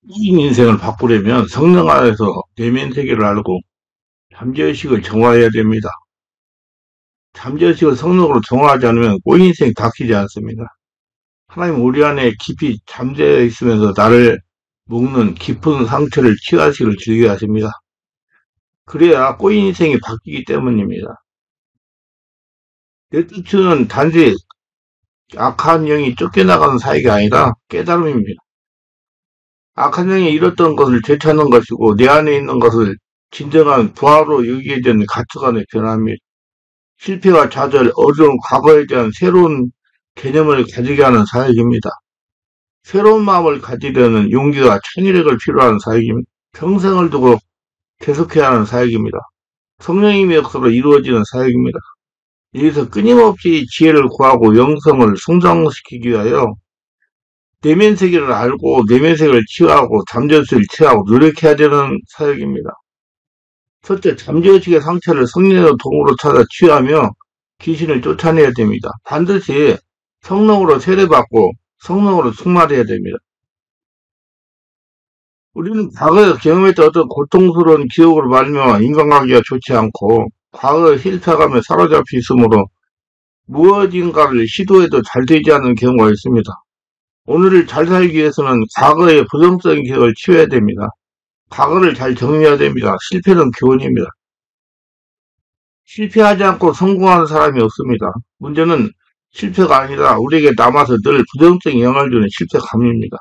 인 인생을 바꾸려면 성령 안에서 내면 세계를 알고 잠재의식을 정화해야 됩니다. 잠재의식을 성령으로 정화하지 않으면 꼬인 인생이 닥치지 않습니다. 하나님 우리 안에 깊이 잠재해 있으면서 나를 묶는 깊은 상처를 치유하시기를 주의해 하십니다. 그래야 꼬인 인생이 바뀌기 때문입니다. 내 뜻은 단지 악한 영이 쫓겨나가는 사이가 아니라 깨달음입니다. 악한 영이 잃었던 것을 되찾는 것이고 내 안에 있는 것을 진정한 부활로 여기게 되는 가치관의 변화입니다. 실패와 좌절, 어려운 과거에 대한 새로운 개념을 가지게 하는 사역입니다. 새로운 마음을 가지려는 용기와 창의력을 필요한 사역입니다. 평생을 두고 계속해야 하는 사역입니다. 성령님의 역사로 이루어지는 사역입니다. 여기서 끊임없이 지혜를 구하고 영성을 성장시키기 위하여 내면 세계를 알고 내면 세계를 치유하고 잠재의식을 치유하고 노력해야 되는 사역입니다. 첫째, 잠재의식의 상처를 성령의 도움으로 찾아 치유하며 귀신을 쫓아내야 됩니다. 반드시 성령으로 세례받고 성령으로 충만해야 됩니다. 우리는 과거에 경험했던 어떤 고통스러운 기억으로 말미암아 인간관계가 좋지 않고 과거의 실패감에 사로잡혀 있으므로 무엇인가를 시도해도 잘 되지 않는 경우가 있습니다. 오늘을 잘 살기 위해서는 과거의 부정적인 기억을 치워야 됩니다. 과거를 잘 정리해야 됩니다. 실패는 교훈입니다. 실패하지 않고 성공하는 사람이 없습니다. 문제는 실패가 아니라 우리에게 남아서 늘 부정적인 영향을 주는 실패감입니다.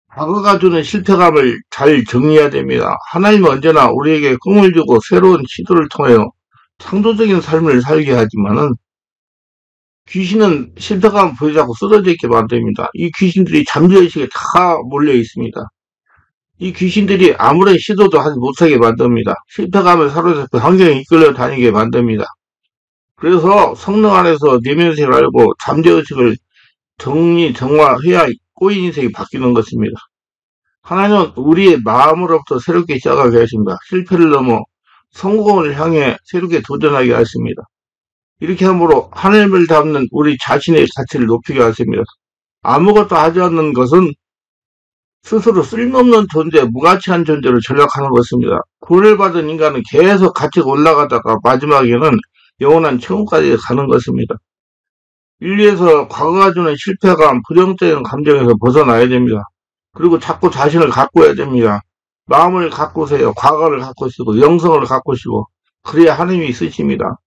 과거가 주는 실패감을 잘 정리해야 됩니다. 하나님은 언제나 우리에게 꿈을 주고 새로운 시도를 통하여 창조적인 삶을 살게 하지만은 귀신은 실패감을 보여자고 쓰러져 있게 만듭니다. 이 귀신들이 잠재의식에 다 몰려 있습니다. 이 귀신들이 아무런 시도도 하지 못하게 만듭니다. 실패감을 사로잡고 환경에 이끌려 다니게 만듭니다. 그래서 성령 안에서 내면색을 알고 잠재의식을 정화해야 꼬인 인생이 바뀌는 것입니다. 하나님은 우리의 마음으로부터 새롭게 시작하게 하십니다. 실패를 넘어 성공을 향해 새롭게 도전하게 하십니다. 이렇게 함으로 하나님을 닮는 우리 자신의 가치를 높이게 하십니다. 아무것도 하지 않는 것은 스스로 쓸모없는 존재, 무가치한 존재로 전락하는 것입니다. 구원을 받은 인간은 계속 가치가 올라가다가 마지막에는 영원한 천국까지 가는 것입니다. 인류에서 과거가 주는 실패감, 부정적인 감정에서 벗어나야 됩니다. 그리고 자꾸 자신을 가꾸어야 됩니다. 마음을 가꾸세요. 과거를 가꾸시고 영성을 가꾸시고 그래야 하나님이 쓰십니다.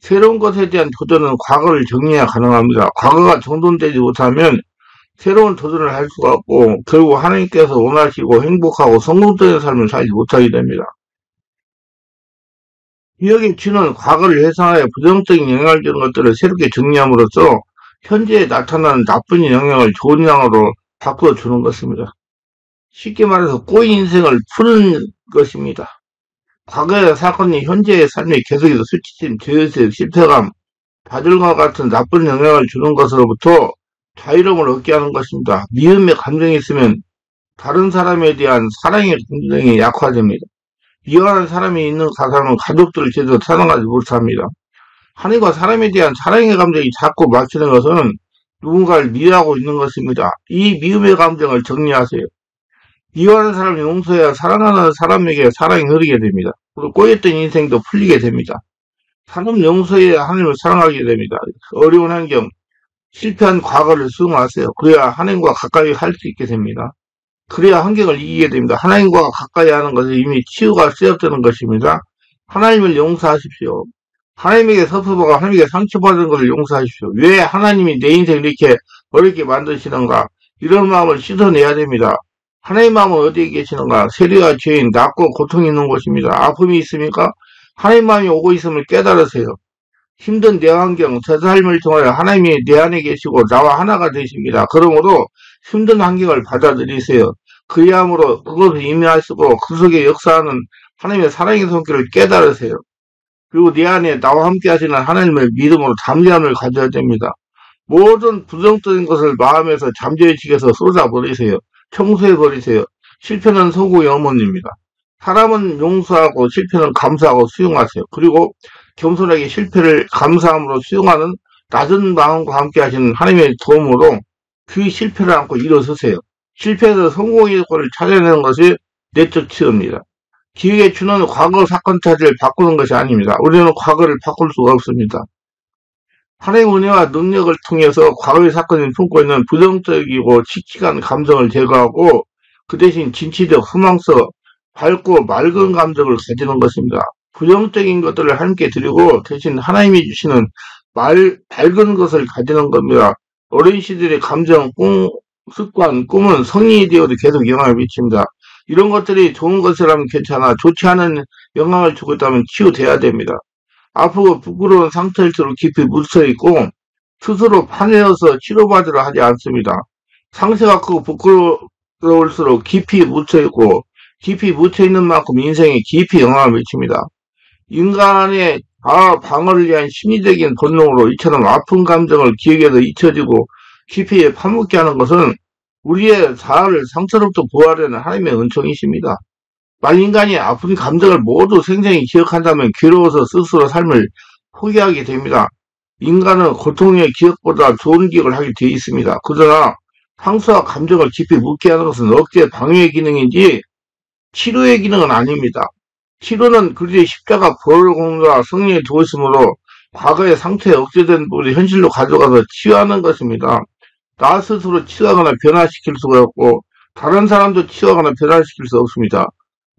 새로운 것에 대한 도전은 과거를 정리해야 가능합니다. 과거가 정돈되지 못하면 새로운 도전을 할 수가 없고 결국 하나님께서 원하시고 행복하고 성공적인 삶을 살지 못하게 됩니다. 기억의 취는 과거를 회상하여 부정적인 영향을 주는 것들을 새롭게 정리함으로써 현재에 나타나는 나쁜 영향을 좋은 영향으로 바꿔주는 것입니다. 쉽게 말해서 꼬인 인생을 푸는 것입니다. 과거의 사건이 현재의 삶에 계속해서 수치심, 죄의식, 실패감, 좌절과 같은 나쁜 영향을 주는 것으로부터 자유로움을 얻게 하는 것입니다. 미움의 감정이 있으면 다른 사람에 대한 사랑의 감정이 약화됩니다. 미워하는 사람이 있는 가사는 가족들을 제대로 사랑하지 못합니다. 하나님과 사람에 대한 사랑의 감정이 자꾸 막히는 것은 누군가를 미워하고 있는 것입니다. 이 미움의 감정을 정리하세요. 미워하는 사람을 용서해야 사랑하는 사람에게 사랑이 흐르게 됩니다. 그리고 꼬였던 인생도 풀리게 됩니다. 사람 용서해야 하나님을 사랑하게 됩니다. 어려운 환경, 실패한 과거를 수용하세요. 그래야 하나님과 가까이 할 수 있게 됩니다. 그래야 환경을 이기게 됩니다. 하나님과 가까이 하는 것은 이미 치유가 시작되는 것입니다. 하나님을 용서하십시오. 하나님에게 섭섭하고 하나님에게 상처받은 것을 용서하십시오. 왜 하나님이 내 인생을 이렇게 어렵게 만드시는가? 이런 마음을 씻어내야 됩니다. 하나님 마음은 어디에 계시는가? 세리와 죄인, 낙고 고통이 있는 곳입니다. 아픔이 있습니까? 하나님 마음이 오고 있음을 깨달으세요. 힘든 내 환경, 저 삶을 통하여 하나님이 내 안에 계시고 나와 하나가 되십니다. 그러므로 힘든 환경을 받아들이세요. 그리함으로 그것을 임하시고 그 속에 역사하는 하나님의 사랑의 손길을 깨달으세요. 그리고 내 안에 나와 함께 하시는 하나님의 믿음으로 담대함을 가져야 됩니다. 모든 부정적인 것을 마음에서 잠재의식에서 쏟아버리세요. 청소해버리세요. 실패는 소고의 어머니입니다. 사람은 용서하고 실패는 감사하고 수용하세요. 그리고 겸손하게 실패를 감사함으로 수용하는 낮은 마음과 함께 하시는 하나님의 도움으로 그 실패를 안고 일어서세요. 실패해서 성공의 효과를 찾아내는 것이 내적 치유입니다. 기획에 주는 과거 사건 타지를 바꾸는 것이 아닙니다. 우리는 과거를 바꿀 수가 없습니다. 하나님의 은혜와 능력을 통해서 과거의 사건이 품고 있는 부정적이고 칙칙한 감정을 제거하고 그 대신 진취적 소망서 밝고 맑은 감정을 가지는 것입니다. 부정적인 것들을 함께 드리고 대신 하나님이 주시는 밝은 것을 가지는 겁니다. 어린 시절의 감정, 습관, 꿈은 성인이 되어도 계속 영향을 미칩니다. 이런 것들이 좋은 것이라면 괜찮아 좋지 않은 영향을 주고 있다면 치유돼야 됩니다. 아프고 부끄러운 상태일수록 깊이 묻혀있고 스스로 파내어서 치료받으려 하지 않습니다. 상처가 크고 부끄러울수록 깊이 묻혀있고 깊이 묻혀있는 만큼 인생에 깊이 영향을 미칩니다. 인간의 자아 방어를 위한 심리적인 본능으로 이처럼 아픈 감정을 기억에서 잊혀지고 깊이 파묻게 하는 것은 우리의 자아를 상처로부터 보호하려는 하나님의 은총이십니다. 만약 인간이 아픈 감정을 모두 생생히 기억한다면 괴로워서 스스로 삶을 포기하게 됩니다. 인간은 고통의 기억보다 좋은 기억을 하게 되어 있습니다. 그러나 상처와 감정을 깊이 묻게 하는 것은 억제 방해의 기능이지 치료의 기능은 아닙니다. 치료는 그리스도의 십자가 보혈 공로와 성령의 도우심으로 과거의 상처에 억제된 부분을 현실로 가져가서 치유하는 것입니다. 나 스스로 치유하거나 변화시킬 수가 없고 다른 사람도 치유하거나 변화시킬 수 없습니다.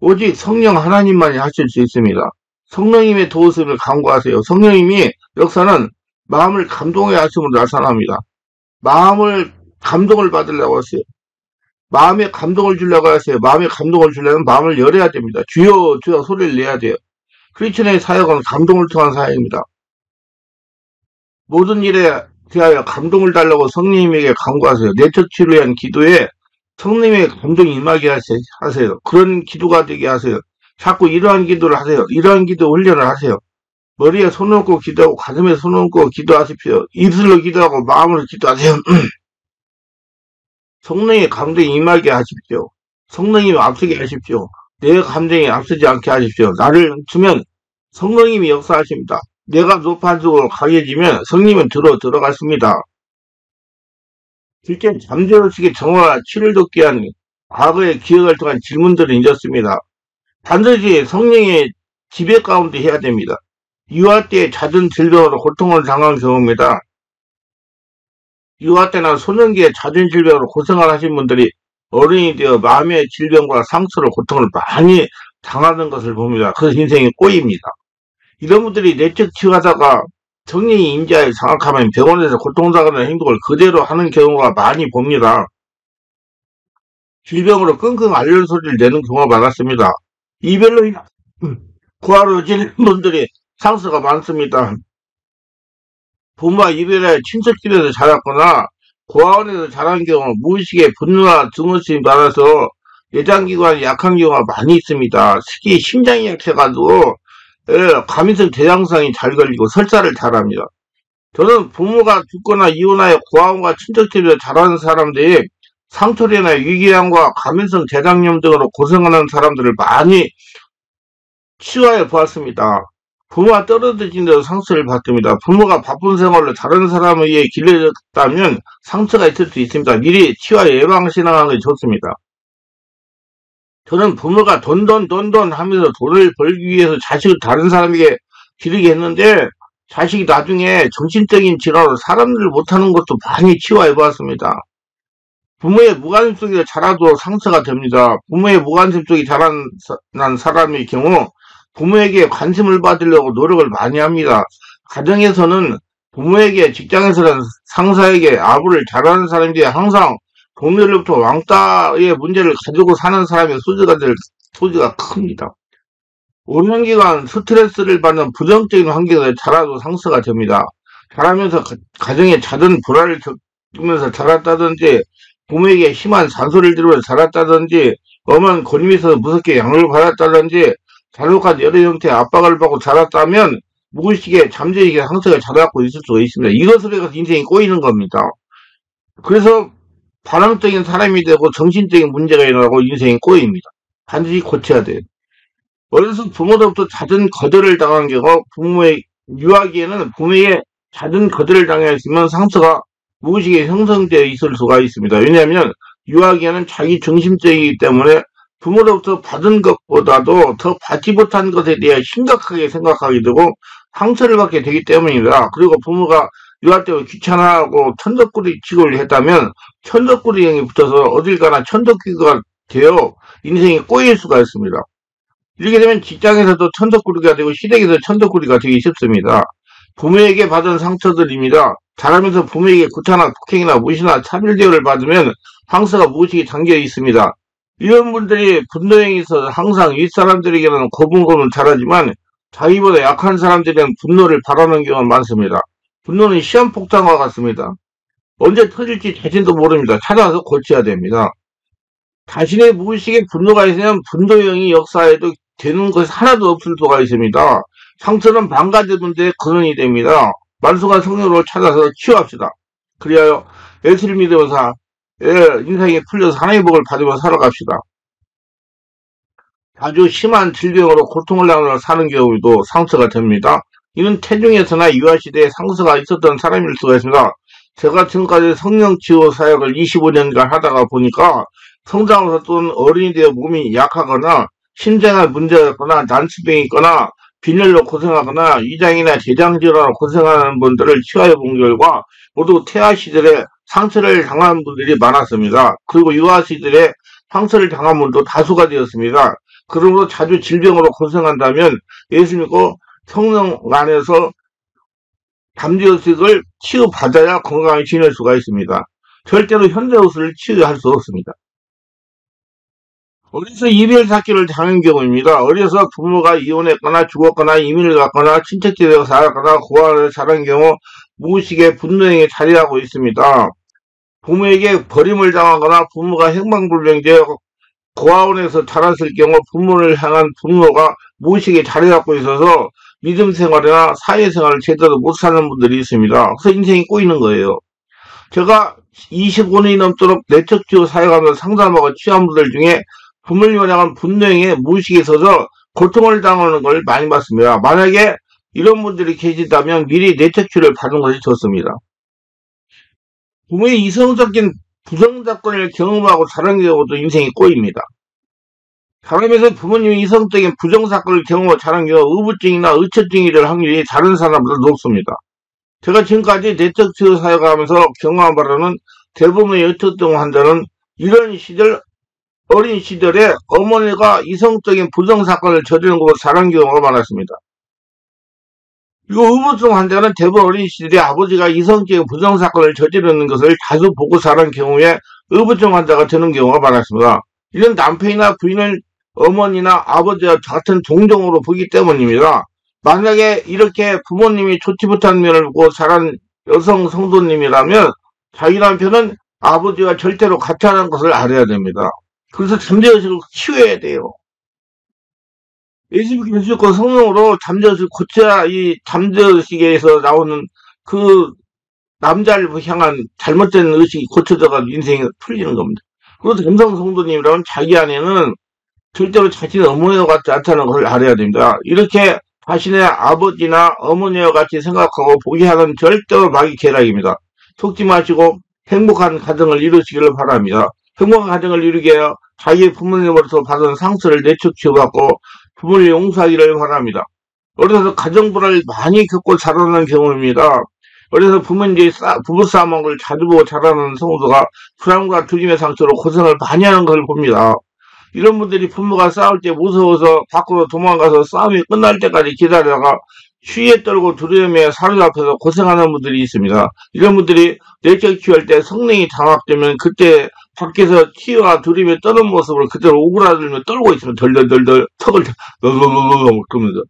오직 성령 하나님만이 하실 수 있습니다. 성령님의 도우심을 간구하세요. 성령님이 역사는 마음을 감동해 하심으로 나타납니다. 마음을 감동을 받으려고 하세요. 마음에 감동을 주려고 하세요. 마음에 감동을 주려면 마음을 열어야 됩니다. 주여 주여 소리를 내야 돼요. 크리스천의 사역은 감동을 통한 사역입니다. 모든 일에 대하여 감동을 달라고 성령님에게 간구하세요. 내적 치료에 대한 기도에 성령님의 감동이 임하게 하세요. 그런 기도가 되게 하세요. 자꾸 이러한 기도를 하세요. 이러한 기도 훈련을 하세요. 머리에 손을 얹고 기도하고 가슴에 손을 얹고 기도하십시오. 입술로 기도하고 마음으로 기도하세요. 성령의 감동이 임하게 하십시오. 성령님이 앞서게 하십시오. 내 감정이 앞서지 않게 하십시오. 나를 주면 성령님이 역사하십니다. 내가 높아지고 강해지면 성령님은 들어갔습니다. 실제 잠재의식의 정화와 치를 돕기 위한 과거의 기억을 통한 질문들을 잊었습니다. 반드시 성령의 지배 가운데 해야 됩니다. 유아 때 잦은 질병으로 고통을 당한 경우입니다. 유아 때나 소년기에 잦은 질병으로 고생을 하신 분들이 어른이 되어 마음의 질병과 상처로 고통을 많이 당하는 것을 봅니다. 그래서 인생이 꼬입니다. 이런 분들이 내적 치유하다가 성령이 임재하여 장악하면 병원에서 고통당하는 행동을 그대로 하는 경우가 많이 봅니다. 질병으로 끙끙 앓는 소리를 내는 경우가 많았습니다. 이별로 인한 구하러지는 분들이 상처가 많습니다. 부모와 이별해 친척집에서 자랐거나 고아원에서 자란 경우 무의식의 분노와 증오심이 많아서 내장기관이 약한 경우가 많이 있습니다. 특히 심장이 약해가지고 과민성 대장성이 잘 걸리고 설사를 잘합니다. 저는 부모가 죽거나 이혼하여 고아원과 친척집에서 자라는 사람들이 상처리나 위궤양과 과민성 대장염 등으로 고생하는 사람들을 많이 치유하여 보았습니다. 부모가 떨어진 데도 상처를 받습니다. 부모가 바쁜 생활로 다른 사람에 의해 길러졌다면 상처가 있을 수 있습니다. 미리 치유와 예방신앙하는 것이 좋습니다. 저는 부모가 돈 하면서 돈을 벌기 위해서 자식을 다른 사람에게 기르게 했는데 자식이 나중에 정신적인 질환으로 사람들을 못하는 것도 많이 치유해 보았습니다. 부모의 무관심 속에 자라도 상처가 됩니다. 부모의 무관심 속에 자란 사람의 경우 부모에게 관심을 받으려고 노력을 많이 합니다. 가정에서는 부모에게 직장에서는 상사에게 아부를 잘하는 사람들이 항상 동료로부터 왕따의 문제를 가지고 사는 사람의 소지가 큽니다. 오랜 기간 스트레스를 받는 부정적인 환경에서 자라도 상처가 됩니다. 자라면서 가정에 잦은 불화를 겪으면서 자랐다든지 부모에게 심한 잔소리를 들으면서 자랐다든지 엄한 고립에서 무섭게 양육을 받았다든지 잘못한 여러 형태의 압박을 받고 자랐다면 무의식에 잠재의식에 상처가 자라고 있을 수가 있습니다. 이것으로 해서 인생이 꼬이는 겁니다. 그래서 반항적인 사람이 되고 정신적인 문제가 일어나고 인생이 꼬입니다. 반드시 고쳐야 돼요. 어려서 부모로부터 잦은 거절을 당한 경우 부모의 유아기에는 부모에게 잦은 거절을 당했으면 상처가 무의식에 형성되어 있을 수가 있습니다. 왜냐하면 유아기에는 자기 중심적이기 때문에 부모로부터 받은 것보다도 더 받지 못한 것에 대해 심각하게 생각하게 되고 상처를 받게 되기 때문입니다. 그리고 부모가 유아 때문에 귀찮아하고 천덕꾸리 취급을 했다면 천덕꾸리형이 붙어서 어딜 가나 천덕귀가 되어 인생이 꼬일 수가 있습니다. 이렇게 되면 직장에서도 천덕꾸리가 되고 시댁에서 천덕꾸리가 되기 쉽습니다. 부모에게 받은 상처들입니다. 자라면서 부모에게 구타나 폭행이나 무시나 차별 대우를 받으면 상처가 무엇이 담겨 있습니다. 이런 분들이 분노형이 있어서 항상 윗사람들에게는 고분고분 잘하지만 자기보다 약한 사람들에게는 분노를 바라는 경우가 많습니다. 분노는 시한폭탄과 같습니다. 언제 터질지 자신도 모릅니다. 찾아서 고쳐야 됩니다. 자신의 무의식에 분노가 있으면 분노형이 역사에도 되는 것이 하나도 없을 수가 있습니다. 상처는 망가지는데 근원이 됩니다. 만수가 성령으로 찾아서 치유합시다. 그리하여 예수를 믿으면서 인생에 풀려서 하나님의 복을 받으며 살아갑시다. 아주 심한 질병으로 고통을 당하며 사는 경우도 상처가 됩니다. 이는 태중에서나 유아시대에 상처가 있었던 사람일 수가 있습니다. 제가 지금까지 성령치유 사역을 25년간 하다가 보니까 성장하면서 또는 어른이 되어 몸이 약하거나 심장에 문제가 있거나 난치병이 있거나 빈혈로 고생하거나 위장이나 대장질환으로 고생하는 분들을 치료해 본 결과 모두 태아 시절에 상처를 당한 분들이 많았습니다. 그리고 유아 시절에 상처를 당한 분도 다수가 되었습니다. 그러므로 자주 질병으로 고생한다면 예수 믿고 성령 안에서 잠재의식을 치유받아야 건강히 지낼 수가 있습니다. 절대로 현대의식을 치유할 수 없습니다. 어려서 이별 사기를 당한 경우입니다. 어려서 부모가 이혼했거나 죽었거나 이민을 갔거나 친척집에서 살았거나 고아원에서 자란 경우 무의식의 분노형에 자리하고 있습니다. 부모에게 버림을 당하거나 부모가 행방불명되어 고아원에서 자랐을 경우 부모를 향한 분노가 무의식에 자리잡고 있어서 믿음 생활이나 사회생활을 제대로 못 사는 분들이 있습니다. 그래서 인생이 꼬이는 거예요. 제가 25년이 넘도록 내적치유 사역하면서 상담하고 치유한 분들 중에 부모를 향한 분노형에 무의식에 있어서 고통을 당하는 걸 많이 봤습니다. 만약에 이런 분들이 계시다면 미리 내적치유를 받는 것이 좋습니다. 부모의 이성적인 부정작용을 경험하고 자란 경우도 인생이 꼬입니다. 자라면서 부모님이 이성적인 부정사건을 경험하고 자란 경우 의부증이나 의처증이 될 확률이 다른 사람보다 높습니다. 제가 지금까지 내적치유 사역하면서 경험한 바로는 대부분의 의처증 환자는 이런 시절 어린 시절에 어머니가 이성적인 부정사건을 저지른 것으로 자란 경우가 많았습니다. 그리고 의부증 환자는 대부분 어린 시절에 아버지가 이성적인 부정사건을 저지르는 것을 자주 보고 자란 경우에 의부증 환자가 되는 경우가 많았습니다. 이런 남편이나 부인을 어머니나 아버지와 같은 동정으로 보기 때문입니다. 만약에 이렇게 부모님이 좋지 못한 면을 보고 자란 여성 성도님이라면 자기 남편은 아버지와 절대로 같이 하는 것을 알아야 됩니다. 그래서 잠재의식을 치유해야 돼요. 예수 믿고 성령으로 잠재의식을 고쳐야 이 잠재의식에서 나오는 그 남자를 향한 잘못된 의식이 고쳐져가지고 인생이 풀리는 겁니다. 그리고 남성 성도님이라면 자기 안에는 절대로 자신의 어머니와 같지 않다는 것을 알아야 됩니다. 이렇게 자신의 아버지나 어머니와 같이 생각하고 보게 하는 절대로 마귀 계략입니다. 속지 마시고 행복한 가정을 이루시기를 바랍니다. 행복한 가정을 이루게 하여 자기 부모님으로부터 받은 상처를 내척치유받고 부모를 용서하기를 바랍니다. 어려서 가정불화를 많이 겪고 자라는 경우입니다. 어려서 부모님들이 부부싸움한 걸 자주 보고 자라는 성도가 불안과 두림의 상처로 고생을 많이 하는 것을 봅니다. 이런 분들이 부모가 싸울 때 무서워서 밖으로 도망가서 싸움이 끝날 때까지 기다리다가 추위에 떨고 두려움에 사로잡혀서 고생하는 분들이 있습니다. 이런 분들이 내적 치유할 때 성령이 장악되면 그때 밖에서 치유와 두려움에 떠는 모습을 그대로 오그라들며 떨고 있으면 덜덜덜덜 턱을 덜덜덜덜 그러면서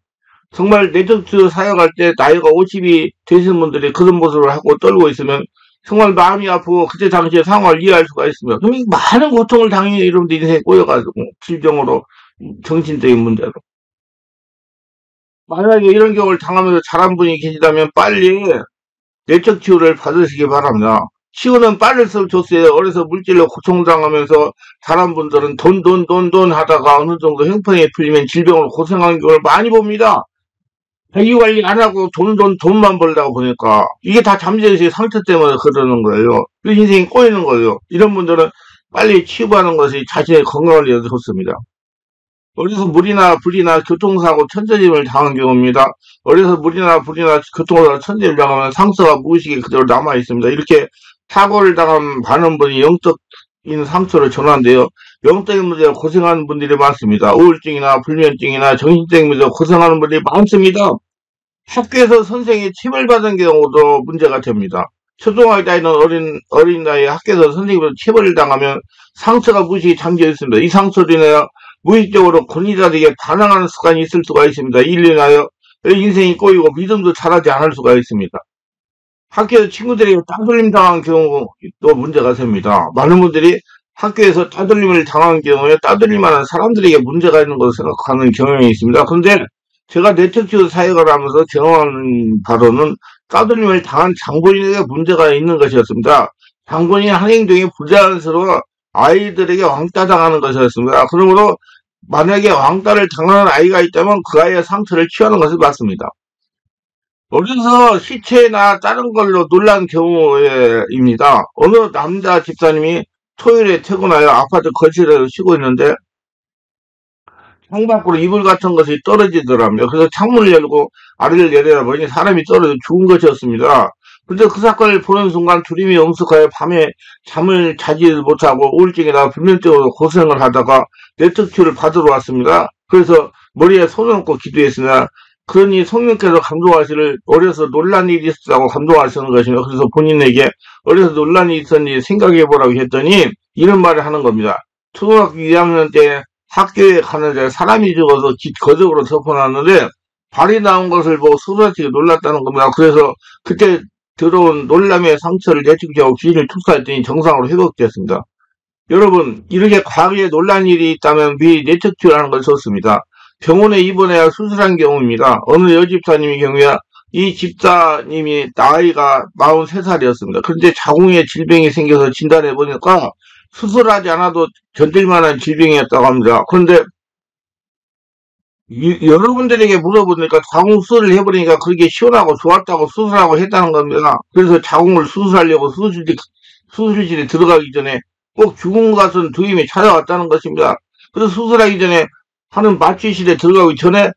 정말 내적 치유 사역할 때 나이가 50이 되신 분들이 그런 모습을 하고 떨고 있으면 정말 마음이 아프고 그때 당시의 상황을 이해할 수가 있습니다. 그럼 많은 고통을 당해 여러분들 인생에 꼬여가지고 질병으로 정신적인 문제로 만약에 이런 경우를 당하면서 자란 분이 계시다면 빨리 내적 치유를 받으시기 바랍니다. 치유는 빠를수록 좋어요. 어려서 물질로 고통당하면서 자란 분들은 돈 하다가 어느 정도 형편이 풀리면 질병으로 고생하는 경우를 많이 봅니다. 자기관리 안 하고 돈만 벌다가 보니까 이게 다 잠재의식 상처 때문에 그러는 거예요. 그 인생이 꼬이는 거예요. 이런 분들은 빨리 치유하는 것이 자신의 건강을 위해서 좋습니다. 어려서 물이나 불이나 교통사고 천재짐을 당한 경우입니다. 어려서 물이나 불이나 교통사고 천재짐을 당하면 상처가 무의식에 그대로 남아 있습니다. 이렇게 사고를 당한 많은 분이 영적인 상처를 전환돼요. 영적인 문제로 고생하는 분들이 많습니다. 우울증이나 불면증이나 정신적인 문제로 고생하는 분들이 많습니다. 학교에서 선생이 체벌 받은 경우도 문제가 됩니다. 초등학교 다니는 어린 나이에 학교에서 선생님으로 체벌을 당하면 상처가 무의식에 잠겨 있습니다. 이 상처로 인하여 무의식적으로 권위자들에게 반항하는 습관이 있을 수가 있습니다. 이로 인하여 인생이 꼬이고 믿음도 잘하지 않을 수가 있습니다. 학교에서 친구들에게 따돌림 당한 경우도 문제가 됩니다. 많은 분들이 학교에서 따돌림을 당한 경우에 따돌림하는 사람들에게 문제가 있는 것을 생각하는 경향이 있습니다. 그런데 제가 네트워크 사역을 하면서 경험한 바로는 따돌림을 당한 장본인에게 문제가 있는 것이었습니다. 장본인의 한 행동이 부자연스러워 아이들에게 왕따 당하는 것이었습니다. 그러므로 만약에 왕따를 당하는 아이가 있다면 그 아이의 상처를 취하는 것이 맞습니다. 어려서 시체나 다른 걸로 놀란 경우입니다. 어느 남자 집사님이 토요일에 퇴근하여 아파트 거실에서 쉬고 있는데 창밖으로 이불 같은 것이 떨어지더라고요. 그래서 창문을 열고 아래를 내려다보니 사람이 떨어져 죽은 것이었습니다. 근데 그 사건을 보는 순간 두림이 엄습하여 밤에 잠을 자지 못하고 우울증이나 불면증으로 고생을 하다가 네트큐를 받으러 왔습니다. 그래서 머리에 손을 얹고 기도했으나 그러니 성령께서 감동하시를 어려서 논란이 있었다고 감동하시는 것이며 그래서 본인에게 어려서 논란이 있었는지 생각해보라고 했더니 이런 말을 하는 겁니다. 초등학교 2학년 때 학교에 가는데 사람이 죽어서 거적으로 덮어놨는데 발이 나온 것을 보고 스스로지게 놀랐다는 겁니다. 그래서 그때 들어온 놀람의 상처를 내쫓기하고 귀신을 투사했더니 정상으로 회복되었습니다. 여러분 이렇게 과거에 놀란 일이 있다면 미리 내척치유하는 것이 좋습니다. 병원에 입원해야 수술한 경우입니다. 어느 여집사님의 경우에 이 집사님이 나이가 43살이었습니다. 그런데 자궁에 질병이 생겨서 진단해보니까 수술하지 않아도 견딜만한 질병이었다고 합니다. 그런데 여러분들에게 물어보니까 자궁 수술을 해버리니까 그렇게 시원하고 좋았다고 수술하고 했다는 겁니다. 그래서 자궁을 수술하려고 수술실에 들어가기 전에 꼭 죽은 것 같은 두임이 찾아왔다는 것입니다. 그래서 수술하기 전에 하는 마취실에 들어가기 전에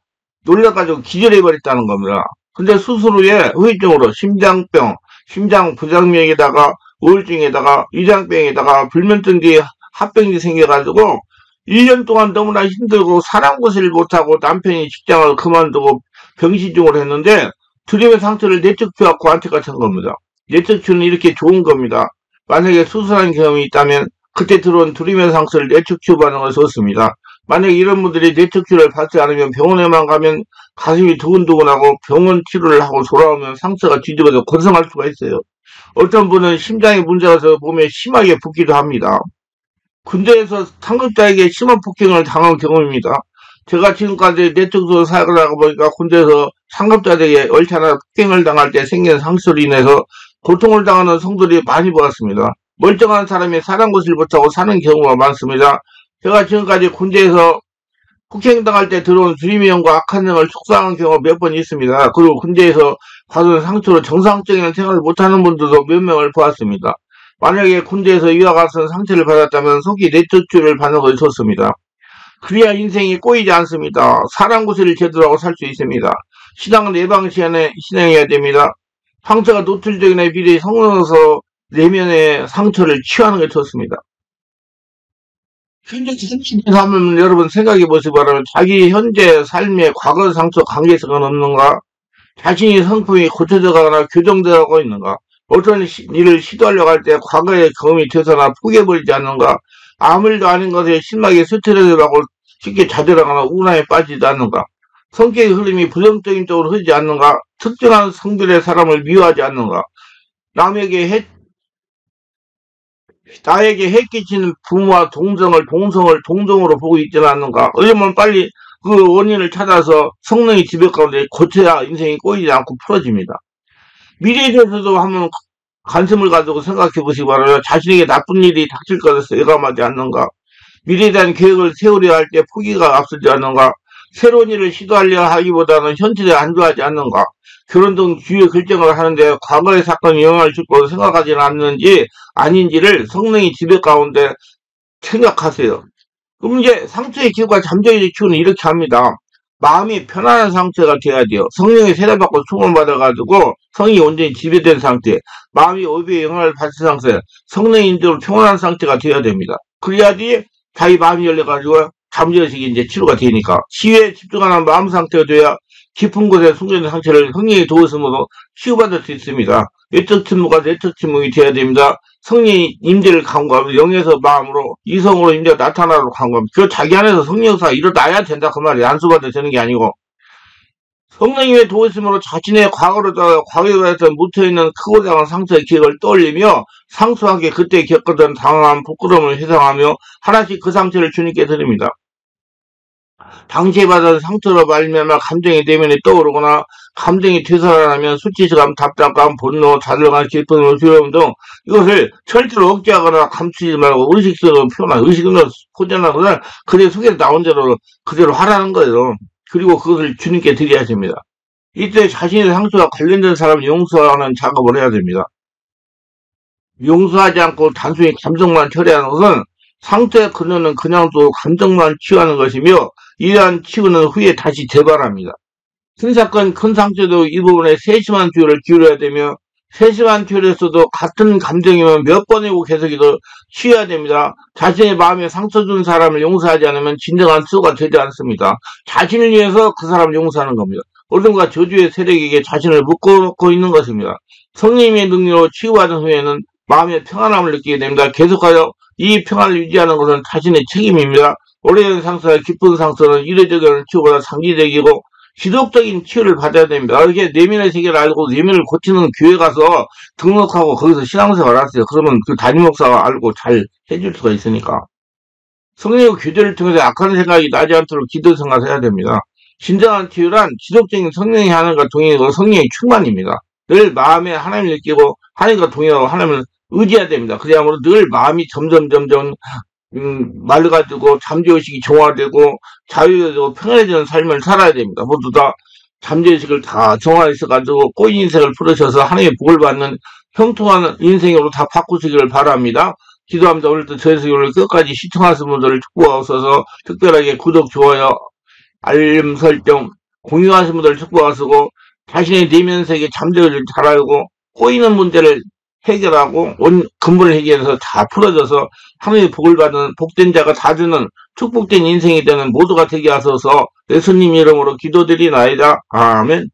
놀라가지고 기절해버렸다는 겁니다. 근데 수술 후에 후유증으로 심장병, 심장 부작용에다가 우울증에다가 위장병에다가 불면증 뒤에 합병이 생겨가지고 1년 동안 너무나 힘들고 사랑구실을 못하고 남편이 직장을 그만두고 병신중을 했는데 두림의 상처를 내척취하고 한테가 찬 겁니다. 내척취는 이렇게 좋은 겁니다. 만약에 수술한 경험이 있다면 그때 들어온 두림의 상처를 내척취하는 것이 좋습니다. 만약에 이런 분들이 내척취를 받지 않으면 병원에만 가면 가슴이 두근두근하고 병원 치료를 하고 돌아오면 상처가 뒤집어져 고생할 수가 있어요. 어떤 분은 심장에 문제가 있어서 몸에 심하게 붓기도 합니다. 군대에서 상급자에게 심한 폭행을 당한 경험입니다. 제가 지금까지 내적으로 사역을 하고 보니까 군대에서 상급자들에게 얼차나 폭행을 당할 때 생기는 상처로 인해서 고통을 당하는 성도들이 많이 보았습니다. 멀쩡한 사람이 사랑구실 못하고 사는 경우가 많습니다. 제가 지금까지 군대에서 폭행당할 때 들어온 주임의 영과 악한 영을 축소하는 경우가 몇 번 있습니다. 그리고 군대에서 받은 상처로 정상적인 생활을 못하는 분들도 몇 명을 보았습니다. 만약에 군대에서 이와 같은 상처를 받았다면 속히 내쫓기를 받는 것이 좋습니다. 그래야 인생이 꼬이지 않습니다. 사랑구실을 제대로 하고 살 수 있습니다. 신앙은 예방 시간에 실행해야 됩니다. 상처가 노출적인 미래의 성령에서 내면의 상처를 치유하는 게 좋습니다. 현재 삶에서 하면 여러분 생각해 보시기 바랍니다. 자기 현재 삶의 과거 상처 관계성은 없는가? 자신이 성품이 고쳐져 가거나 교정되어 가고 있는가? 어떤 일을 시도하려고 할 때 과거의 경험이 되서나 포기해버리지 않는가? 아무 일도 아닌 것에 심하게 스트레스를 받고 쉽게 좌절하거나 우울함에 빠지지 않는가? 성격의 흐름이 부정적인 쪽으로 흐르지 않는가? 특정한 성별의 사람을 미워하지 않는가? 나에게 해끼치는 부모와 동성을 보고 있지는 않는가? 어쩌면 빨리 그 원인을 찾아서 성령의 지배 가운데 고쳐야 인생이 꼬이지 않고 풀어집니다. 미래에 대해서도 한번 관심을 가지고 생각해 보시기 바랍니다. 자신에게 나쁜 일이 닥칠 것에서 예감하지 않는가? 미래에 대한 계획을 세우려 할 때 포기가 앞서지 않는가? 새로운 일을 시도하려 하기보다는 현실에 안주하지 않는가? 결혼 등 주요 결정을 하는데 과거의 사건이 영향을 줄 거로 생각하지는 않는지 아닌지를 성령의 지배 가운데 생각하세요. 그럼 이제 상처의 기후가 잠재의 기후는 이렇게 합니다. 마음이 편안한 상태가 돼야 돼요. 성령의 세례받고 충을 받아가지고 성이 온전히 지배된 상태, 마음이 어비의 영향을 받은 상태, 성령의 인도로 평온한 상태가 돼야 됩니다. 그래야지 자기 마음이 열려가지고 잠재의식이 이제 치료가 되니까 치유에 집중하는 마음 상태가 돼야 깊은 곳에 숨겨진 상처를 성령의 도우심으로 치유받을 수 있습니다. 외적 침묵과 내적 침묵이 돼야 됩니다. 성령의 임재를 강구하며 영에서 마음으로 이성으로 임재가 나타나도록 강구합니다. 그 자기 안에서 성령 역사가 일어나야 된다 그 말이에요. 안수받아 되는 게 아니고 성령님의 도우심으로 자신의 과거에 묻혀있는 크고 작은 상처의 기억을 떠올리며 상수하게 그때 겪었던 당황함, 부끄러움을 회상하며 하나씩 그 상처를 주님께 드립니다. 당시에 받은 상처로 말미암아 감정의 내면에 떠오르거나 감정이 되살아나면 수치스감, 답답감, 분노, 좌절감, 기쁨, 두려움 등 이것을 절대로 억제하거나 감추지 말고 의식적으로 표현하고 의식으로 포장하거나 그대 속에 나온 대로 그대로 하라는 거예요. 그리고 그것을 주님께 드려야 됩니다. 이때 자신의 상처와 관련된 사람을 용서하는 작업을 해야 됩니다. 용서하지 않고 단순히 감정만 처리하는 것은 상태의 근원은 그냥 또 감정만 치유하는 것이며 이러한 치유는 후에 다시 재발합니다. 큰 사건, 큰 상처도 이 부분에 세심한 주의를 기울여야 되며 세심한 주의에서도 같은 감정이면 몇 번이고 계속해서 치유해야 됩니다. 자신의 마음에 상처 준 사람을 용서하지 않으면 진정한 수가 되지 않습니다. 자신을 위해서 그 사람을 용서하는 겁니다. 어둠과 저주의 세력에게 자신을 묶어놓고 있는 것입니다. 성령님의 능력으로 치유받은 후에는 마음의 평안함을 느끼게 됩니다. 계속하여 이 평안을 유지하는 것은 자신의 책임입니다. 오래된 상처와 깊은 상처는 이례적인 치유보다 장기적이고 지속적인 치유를 받아야 됩니다. 이렇게 내면의 세계를 알고 내면을 고치는 교회 가서 등록하고 거기서 신앙생활을 하세요. 그러면 그 담임 목사가 알고 잘 해줄 수가 있으니까. 성령의 교제를 통해서 악한 생각이 나지 않도록 기도 생활을 해야 됩니다. 진정한 치유란 지속적인 성령의 하나님과 동행하고 성령의 충만입니다. 늘 마음에 하나님을 느끼고 하나님과 동행하고 하나님을 의지해야 됩니다. 그래야말로 늘 마음이 점점 맑아지고 잠재의식이 정화되고 자유해지고 평안해지는 삶을 살아야 됩니다. 모두 다 잠재의식을 다 정화해서가지고 꼬인 인생을 풀으셔서 하나님의 복을 받는 형통한 인생으로 다 바꾸시기를 바랍니다. 기도합니다. 오늘도 저희 설교를 끝까지 시청하신 분들을 축복하셔서 특별하게 구독, 좋아요, 알림 설정, 공유하신 분들을 축복하시고 자신의 내면 세계 잠재의식을 잘 알고 꼬이는 문제를 해결하고 근본을 해결해서 다 풀어져서 하나님의 복을 받는 복된 자가 다 주는 축복된 인생이 되는 모두가 되게 하소서 예수님 이름으로 기도드리나이다. 아멘.